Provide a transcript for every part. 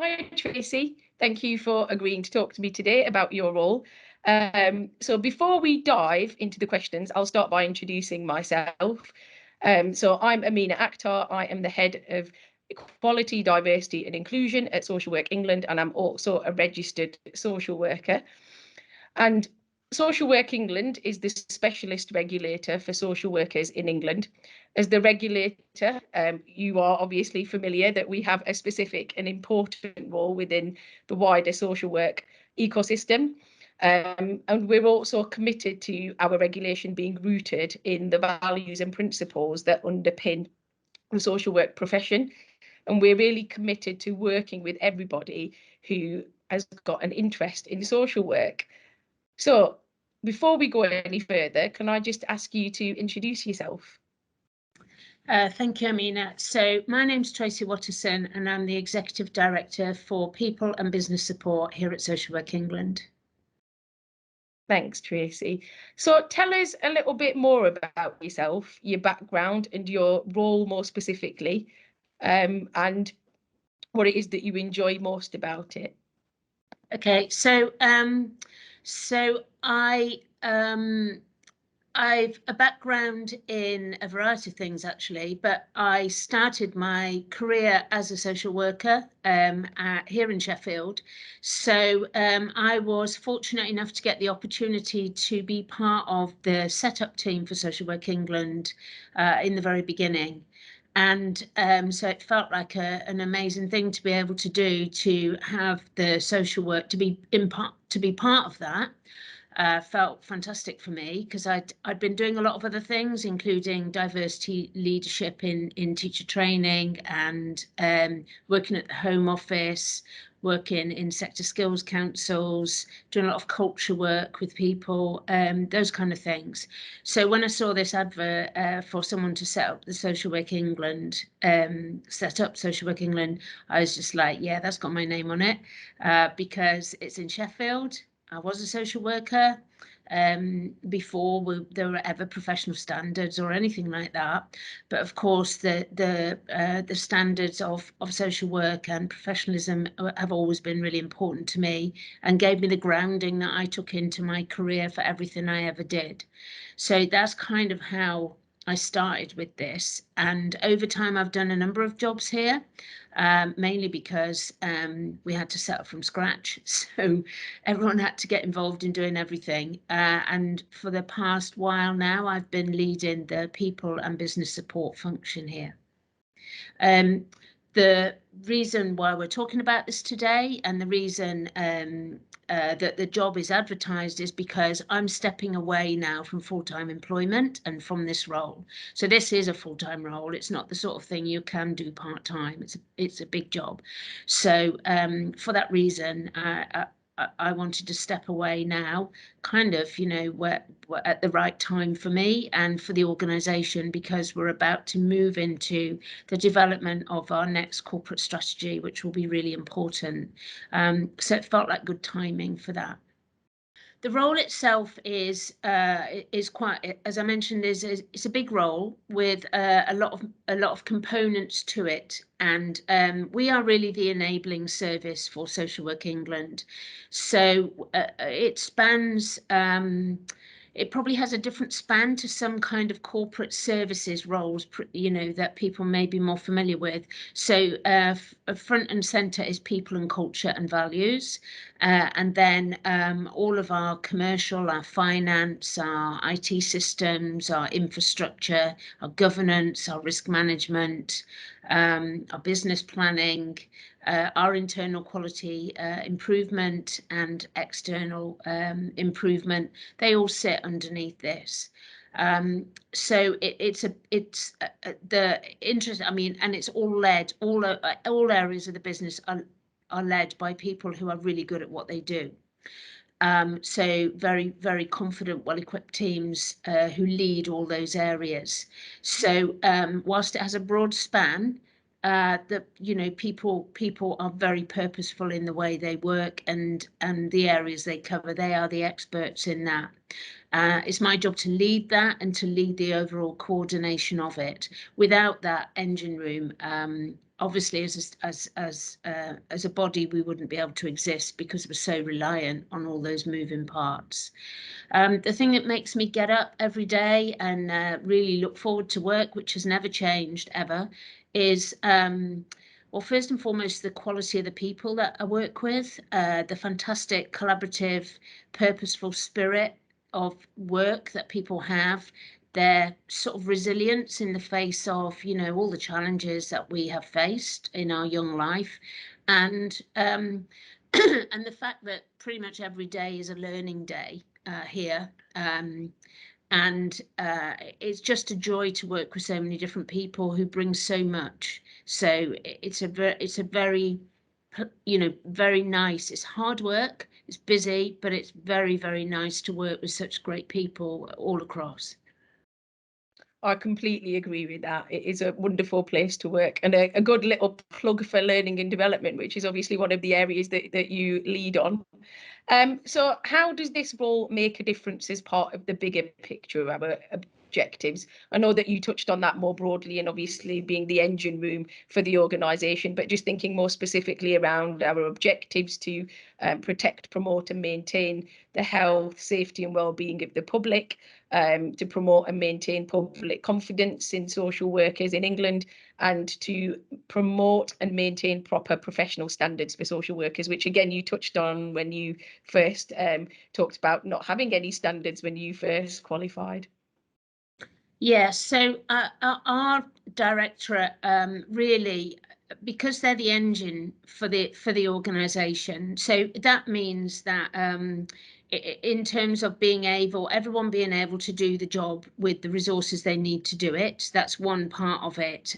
Hi, Tracy. Thank you for agreeing to talk to me today about your role. So before we dive into the questions, I'll start by introducing myself. So I'm Amina Akhtar. I am the head of Equality, Diversity and Inclusion at Social Work England, and I'm also a registered social worker. And Social Work England is the specialist regulator for social workers in England. As the regulator, you are obviously familiar that we have a specific and important role within the wider social work ecosystem. And we're also committed to our regulation being rooted in the values and principles that underpin the social work profession. And we're really committed to working with everybody who has got an interest in social work. So before we go any further, can I just ask you to introduce yourself? Thank you, Amina. So my name's Tracy Watterson and I'm the Executive Director for People and Business Support here at Social Work England. Thanks, Tracy. So tell us a little bit more about yourself, your background and your role more specifically, and what it is that you enjoy most about it. Okay, so I've a background in a variety of things actually, but I started my career as a social worker here in Sheffield. So I was fortunate enough to get the opportunity to be part of the setup team for Social Work England in the very beginning. And so it felt like an amazing thing to be able to do, to have the social work, to be part of that. Felt fantastic for me because I'd been doing a lot of other things, including diversity leadership in teacher training and working at the Home Office, working in sector skills councils, doing a lot of culture work with people, those kind of things. So when I saw this advert for someone to set up the Social Work England, I was just like, yeah, that's got my name on it because it's in Sheffield. I was a social worker before there were ever professional standards or anything like that. But of course, the standards of social work and professionalism have always been really important to me and gave me the grounding that I took into my career for everything I ever did. So that's kind of how I started with this, and over time I've done a number of jobs here, mainly because we had to set up from scratch, so everyone had to get involved in doing everything, and for the past while now I've been leading the people and business support function here. The reason why we're talking about this today and the reason that the job is advertised is because I'm stepping away now from full-time employment and from this role. So this is a full-time role. It's not the sort of thing you can do part-time. It's a big job. So for that reason, I wanted to step away now, kind of, we're at the right time for me and for the organisation, because we're about to move into the development of our next corporate strategy, which will be really important. So it felt like good timing for that. The role itself is quite, as I mentioned, it's a big role with a lot of components to it, and we are really the enabling service for Social Work England. So it spans. It probably has a different span to some kind of corporate services roles, that people may be more familiar with. So front and centre is people and culture and values. And then all of our commercial, our finance, our IT systems, our infrastructure, our governance, our risk management, our business planning, our internal quality improvement and external improvement, they all sit underneath this. So it's the interest, and it's all led, all areas of the business are led by people who are really good at what they do. So very, very confident, well-equipped teams who lead all those areas. So whilst it has a broad span, people are very purposeful in the way they work and the areas they cover. They are the experts in that. It's my job to lead that and to lead the overall coordination of it. Without that engine room, obviously as a body we wouldn't be able to exist because we're so reliant on all those moving parts. The thing that makes me get up every day and really look forward to work, which has never changed ever, is well, first and foremost, the quality of the people that I work with, the fantastic collaborative, purposeful spirit of work that people have, their sort of resilience in the face of, you know, all the challenges that we have faced in our young life, and and the fact that pretty much every day is a learning day here. And it's just a joy to work with so many different people who bring so much. So it's a very, you know, very nice. It's hard work, it's busy, but it's very, very nice to work with such great people all across. I completely agree with that. It is a wonderful place to work, and a good little plug for learning and development, which is obviously one of the areas that you lead on. So how does this role make a difference as part of the bigger picture of our objectives? I know that you touched on that more broadly and obviously being the engine room for the organisation, but just thinking more specifically around our objectives to protect, promote and maintain the health, safety and well-being of the public, to promote and maintain public confidence in social workers in England, and to promote and maintain proper professional standards for social workers, which again you touched on when you first talked about not having any standards when you first qualified. Yeah, so our directorate really, because they're the engine for the organisation, so that means that in terms of being able, everyone being able to do the job with the resources they need to do it, that's one part of it.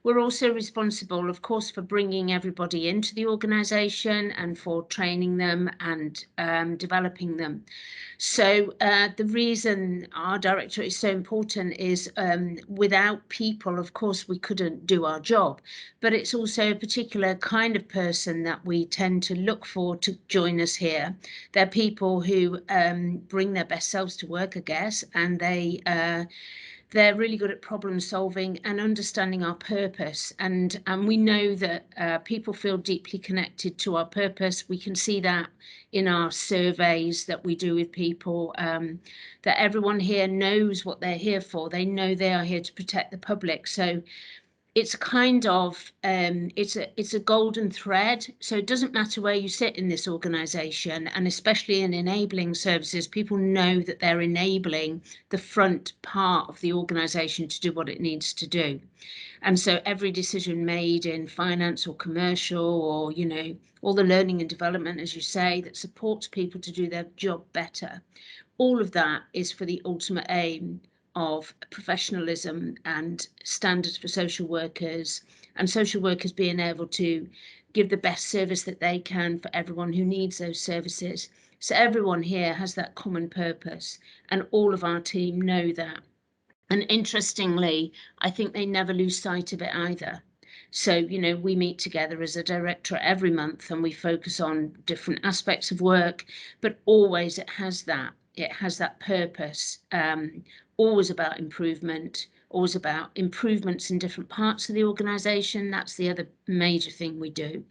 We're also responsible, of course, for bringing everybody into the organisation and for training them and developing them. So the reason our directorate is so important is without people, of course, we couldn't do our job. But it's also a particular kind of person that we tend to look for to join us here. They're people who bring their best selves to work, I guess, and they're really good at problem solving and understanding our purpose. And we know that people feel deeply connected to our purpose. We can see that in our surveys that we do with people, that everyone here knows what they're here for. They know they are here to protect the public. So it's kind of it's a golden thread. So it doesn't matter where you sit in this organisation, and especially in enabling services, people know that they're enabling the front part of the organisation to do what it needs to do. And so every decision made in finance or commercial, or, you know, all the learning and development, as you say, that supports people to do their job better, all of that is for the ultimate aim of professionalism and standards for social workers, and social workers being able to give the best service that they can for everyone who needs those services. So everyone here has that common purpose, and all of our team know that. And interestingly, I think they never lose sight of it either. So, you know, we meet together as a directorate every month and we focus on different aspects of work, but always it has that purpose, always about improvement, always about improvements in different parts of the organisation. That's the other major thing we do.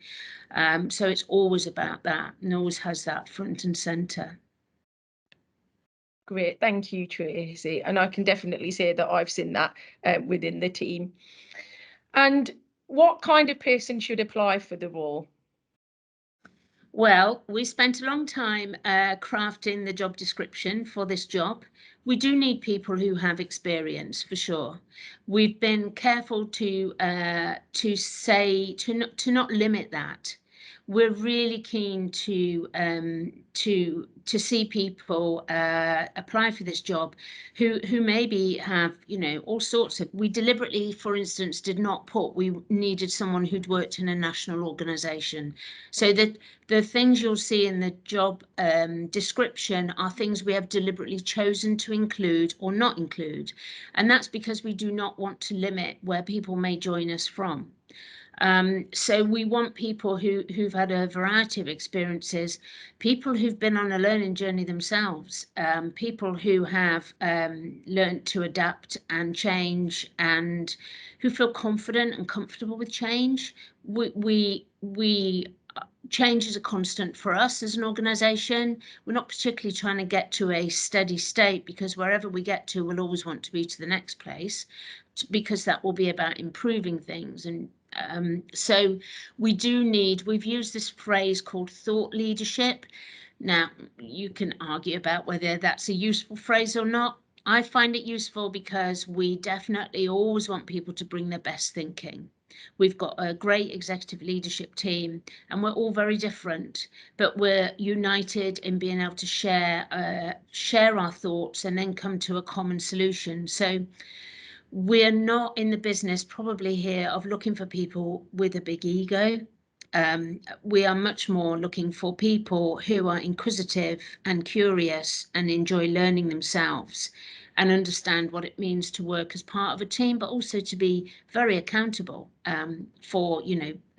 So it's always about that and always has that front and centre. Great, thank you, Tracy. And I can definitely say that I've seen that within the team. And what kind of person should apply for the role? Well, we spent a long time crafting the job description for this job. We do need people who have experience, for sure. We've been careful to not limit that. We're really keen to see people apply for this job who maybe have, you know, all sorts of. We deliberately, for instance, did not put we needed someone who'd worked in a national organisation, so that the things you'll see in the job description are things we have deliberately chosen to include or not include, and that's because we do not want to limit where people may join us from. So we want people who've had a variety of experiences, people who've been on a learning journey themselves, people who have learned to adapt and change, and who feel confident and comfortable with change. Change is a constant for us as an organisation. We're not particularly trying to get to a steady state, because wherever we get to, we'll always want to be to the next place, because that will be about improving things. And so we've used this phrase called thought leadership. Now, you can argue about whether that's a useful phrase or not. I find it useful because we definitely always want people to bring their best thinking. We've got a great executive leadership team, and we're all very different, but we're united in being able to share our thoughts and then come to a common solution. So we're not in the business probably here of looking for people with a big ego. We are much more looking for people who are inquisitive and curious and enjoy learning themselves and understand what it means to work as part of a team, but also to be very accountable for,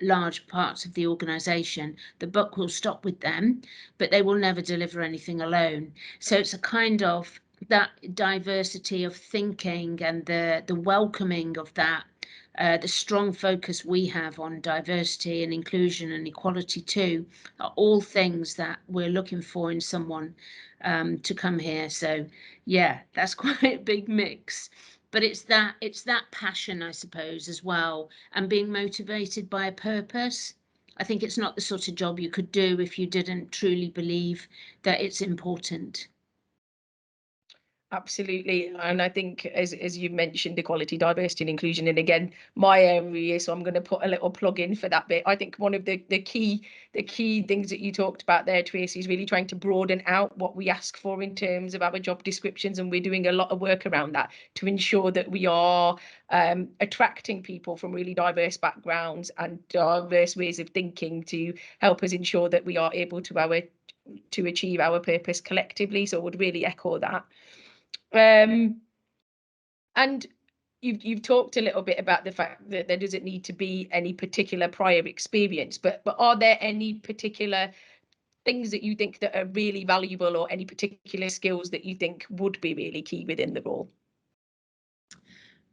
large parts of the organisation. The buck will stop with them, but they will never deliver anything alone. So it's a kind of that diversity of thinking and the welcoming of that, the strong focus we have on diversity and inclusion and equality too, are all things that we're looking for in someone to come here. So yeah, that's quite a big mix, but it's that passion, I suppose, as well, and being motivated by a purpose. I think it's not the sort of job you could do if you didn't truly believe that it's important. Absolutely. And I think, as you mentioned, equality, diversity and inclusion, and again, my area, so I'm going to put a little plug in for that bit. I think one of the key things that you talked about there, Tracy, is really trying to broaden out what we ask for in terms of our job descriptions. And we're doing a lot of work around that to ensure that we are attracting people from really diverse backgrounds and diverse ways of thinking to help us ensure that we are able to achieve our purpose collectively. So I would really echo that. And you've talked a little bit about the fact that there doesn't need to be any particular prior experience, but are there any particular things that you think that are really valuable, or any particular skills that you think would be really key within the role?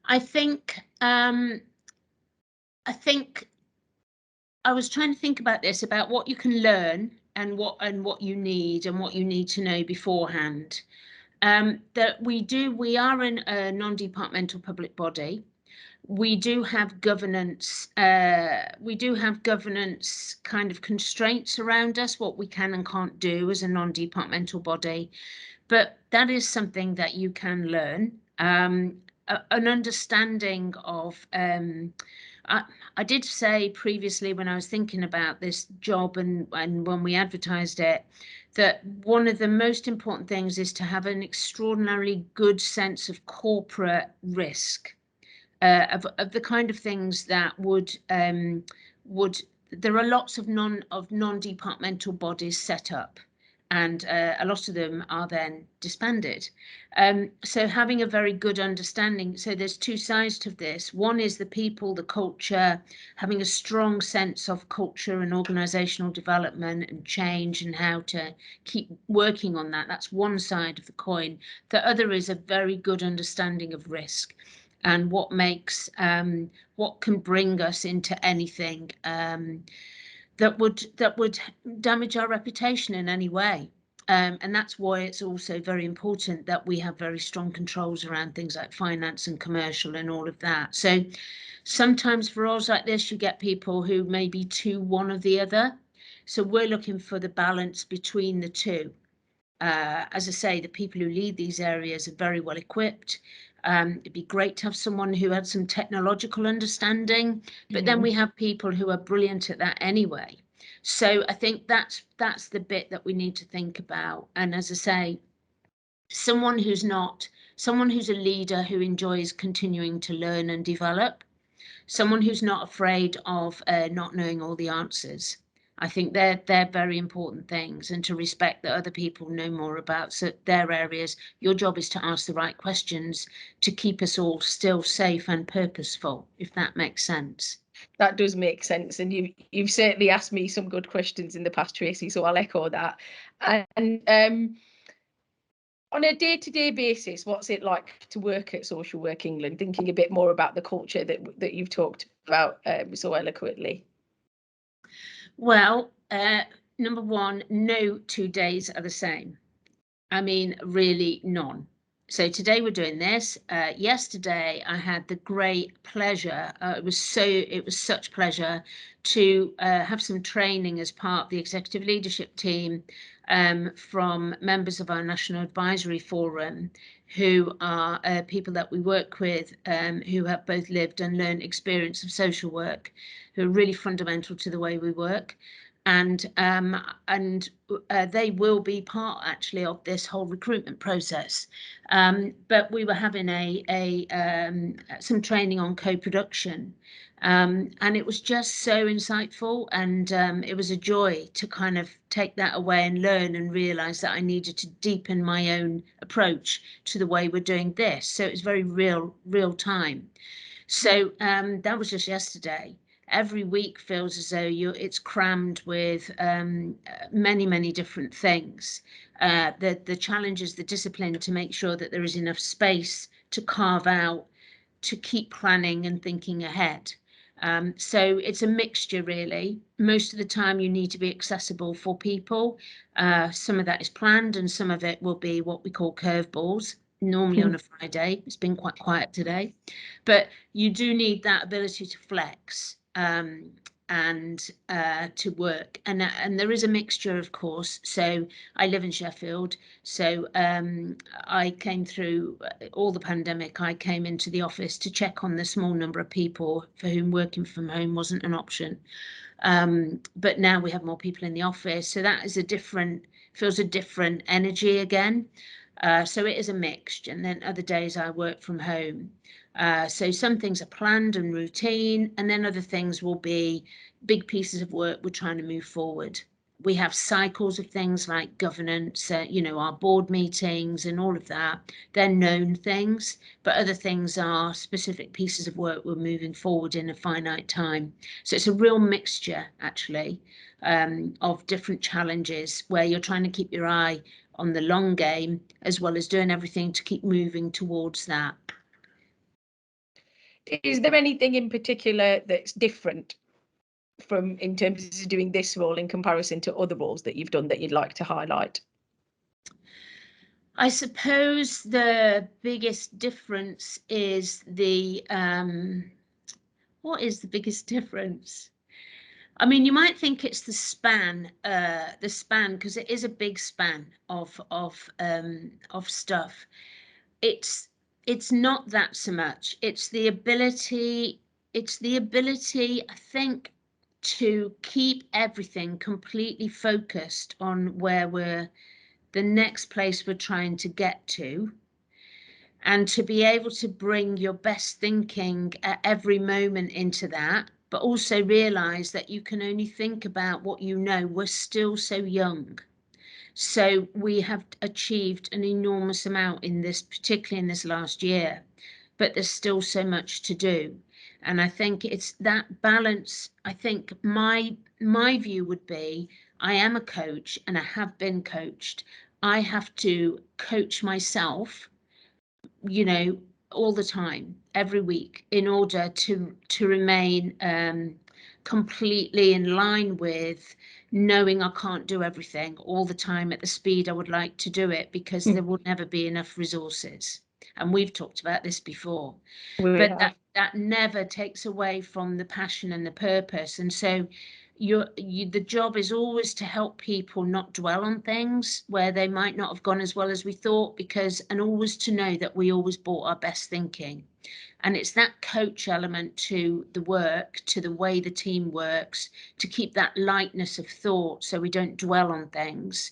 I think I was trying to think about this, about what you can learn and what you need to know beforehand. That we are in a non-departmental public body. We do have governance. Kind of constraints around us, what we can and can't do as a non-departmental body. But that is something that you can learn. An understanding of. I did say previously, when I was thinking about this job and when we advertised it, that one of the most important things is to have an extraordinarily good sense of corporate risk, of the kind of things that would there are lots of non-departmental bodies set up, and a lot of them are then disbanded. So having a very good understanding. So there's two sides to this. One is the people, the culture, having a strong sense of culture and organizational development and change and how to keep working on that. That's one side of the coin. The other is a very good understanding of risk and what makes what can bring us into anything that would damage our reputation in any way. And that's why it's also very important that we have very strong controls around things like finance and commercial and all of that. So sometimes for roles like this, you get people who may be too one or the other. So we're looking for the balance between the two. As I say, the people who lead these areas are very well equipped. It'd be great to have someone who had some technological understanding, but then we have people who are brilliant at that anyway. So I think that's the bit that we need to think about. And as I say, someone who's a leader who enjoys continuing to learn and develop, someone who's not afraid of not knowing all the answers. I think they're very important things, and to respect that other people know more about their areas. Your job is to ask the right questions to keep us all still safe and purposeful, if that makes sense. That does make sense, and you've certainly asked me some good questions in the past, Tracy, so I'll echo that. And on a day-to-day basis, what's it like to work at Social Work England, thinking a bit more about the culture that you've talked about so eloquently? Well, number one, no 2 days are the same. I mean, really none. So today we're doing this. Yesterday I had the great pleasure. It was such pleasure to have some training as part of the executive leadership team from members of our National Advisory Forum, who are people that we work with who have both lived and learned experience of social work, who are really fundamental to the way we work. And they will be part actually of this whole recruitment process. But we were having some training on co-production, and it was just so insightful, and it was a joy to kind of take that away and learn and realize that I needed to deepen my own approach to the way we're doing this. So it was very real time. So that was just yesterday. Every week feels as though it's crammed with many different things. The challenges, the discipline to make sure that there is enough space to carve out, to keep planning and thinking ahead. So it's a mixture, really. Most of the time you need to be accessible for people. Some of that is planned, and some of it will be what we call curveballs, normally on a Friday. It's been quite quiet today, but you do need that ability to flex and to work, and there is a mixture, of course. So I live in Sheffield, so I came through all the pandemic. I came into the office to check on the small number of people for whom working from home wasn't an option, but now we have more people in the office, so that is feels a different energy again. So it is a mix, and then other days I work from home. So some things are planned and routine, and then other things will be big pieces of work we're trying to move forward. We have cycles of things like governance, our board meetings and all of that. They're known things, but other things are specific pieces of work we're moving forward in a finite time. So it's a real mixture, actually, of different challenges where you're trying to keep your eye on the long game, as well as doing everything to keep moving towards that. Is there anything in particular that's different in terms of doing this role in comparison to other roles that you've done that you'd like to highlight? I suppose the biggest difference is what is the biggest difference? I mean, you might think it's the span, because it is a big span of stuff. It's not that so much. It's the ability, I think, to keep everything completely focused on where the next place we're trying to get to, and to be able to bring your best thinking at every moment into that, but also realize that you can only think about what you know. We're still so young. So we have achieved an enormous amount particularly in this last year, but there's still so much to do. And I think it's that balance. I think my view would be, I am a coach and I have been coached. I have to coach myself, all the time, every week, in order to remain completely in line with knowing I can't do everything all the time at the speed I would like to do it, because there will never be enough resources. And we've talked about this before, but that never takes away from the passion and the purpose. And so the job is always to help people not dwell on things where they might not have gone as well as we thought, and always to know that we always brought our best thinking. And it's that coach element to the work, to the way the team works, to keep that lightness of thought so we don't dwell on things.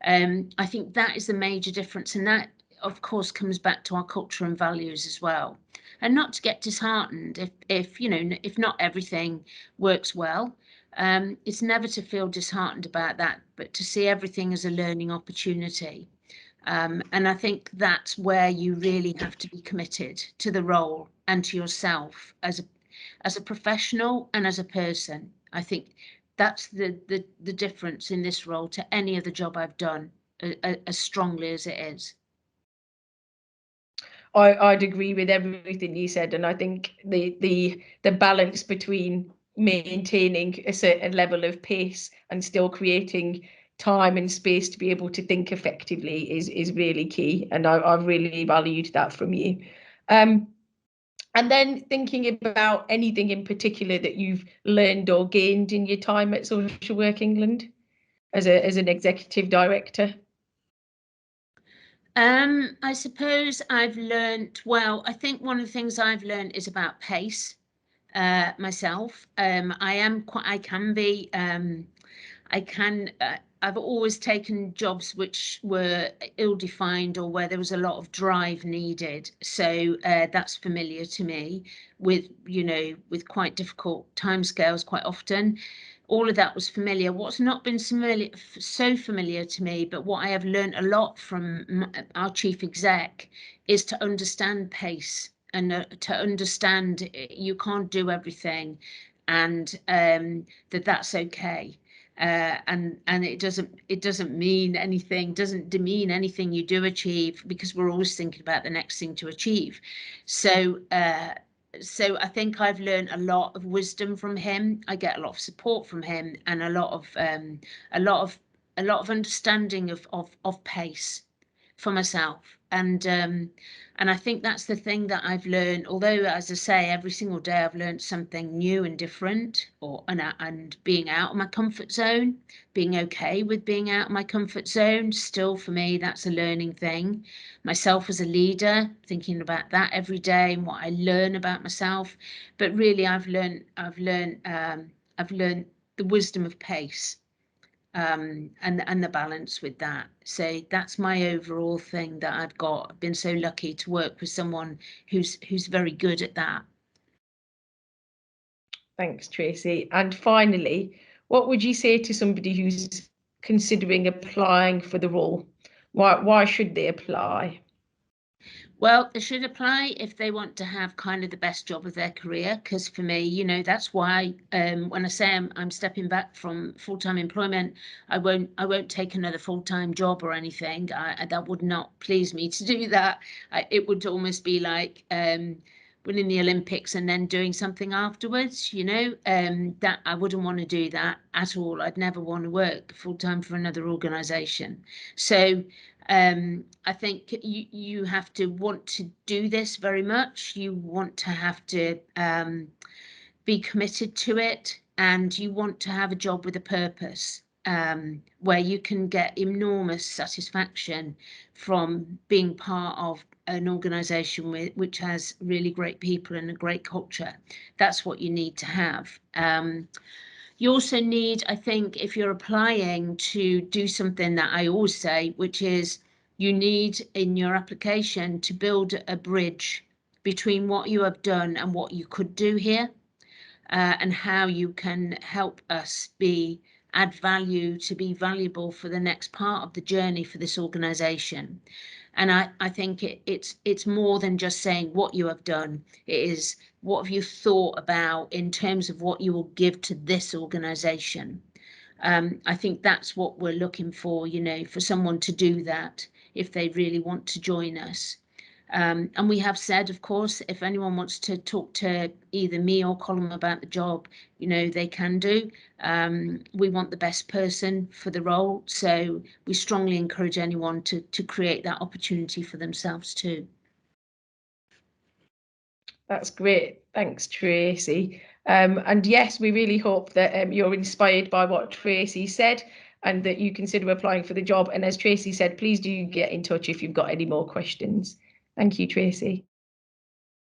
I think that is the major difference, and that, of course, comes back to our culture and values as well. And not to get disheartened if not everything works well. It's never to feel disheartened about that, but to see everything as a learning opportunity. And I think that's where you really have to be committed to the role and to yourself as a professional and as a person. I think that's the difference in this role to any other job I've done, as strongly as it is. I'd agree with everything you said, and I think the balance between maintaining a certain level of pace and still creating time and space to be able to think effectively is really key, and I've really valued that from you. And then thinking about anything in particular that you've learned or gained in your time at Social Work England as an executive director. I suppose I've learned, well, I think one of the things I've learned is about pace, myself. I've always taken jobs which were ill-defined or where there was a lot of drive needed. So that's familiar to me, with, you know, with quite difficult timescales quite often. All of that was familiar. What's not been so familiar to me, but what I have learned a lot from our chief exec, is to understand pace, and to understand you can't do everything, and that's okay. And it doesn't mean anything, doesn't demean anything you do achieve, because we're always thinking about the next thing to achieve. So I think I've learned a lot of wisdom from him. I get a lot of support from him, and a lot of understanding of pace for myself. And I think that's the thing that I've learned. Although, as I say, every single day I've learned something new and different, and being out of my comfort zone, being okay with being out of my comfort zone. Still, for me, that's a learning thing. Myself as a leader, thinking about that every day and what I learn about myself. But really, I've learned the wisdom of pace. And the balance with that. So that's my overall thing that I've got. I've been so lucky to work with someone who's very good at that. Thanks, Tracy. And finally, what would you say to somebody who's considering applying for the role? Why should they apply? Well, they should apply if they want to have kind of the best job of their career. Because for me, you know, that's why when I say I'm stepping back from full-time employment, I won't take another full-time job or anything. That would not please me to do that. It would almost be like winning the Olympics and then doing something afterwards, you know. That I wouldn't want to do that at all. I'd never want to work full-time for another organisation. So I think you have to want to do this very much. You want to have to be committed to it, and you want to have a job with a purpose, where you can get enormous satisfaction from being part of an organisation which has really great people and a great culture. That's what you need to have. You also need, I think, if you're applying, to do something that I always say, which is you need in your application to build a bridge between what you have done and what you could do here, and how you can help us add value to be valuable for the next part of the journey for this organisation. And I think it's more than just saying what you have done. It is, what have you thought about in terms of what you will give to this organisation? I think that's what we're looking for, you know, for someone to do that if they really want to join us. And we have said, of course, if anyone wants to talk to either me or Colin about the job, you know, they can do. We want the best person for the role, so we strongly encourage anyone to create that opportunity for themselves too. That's great. Thanks, Tracy. And yes, we really hope that you're inspired by what Tracy said, and that you consider applying for the job. And as Tracy said, please do get in touch if you've got any more questions. Thank you, Tracy.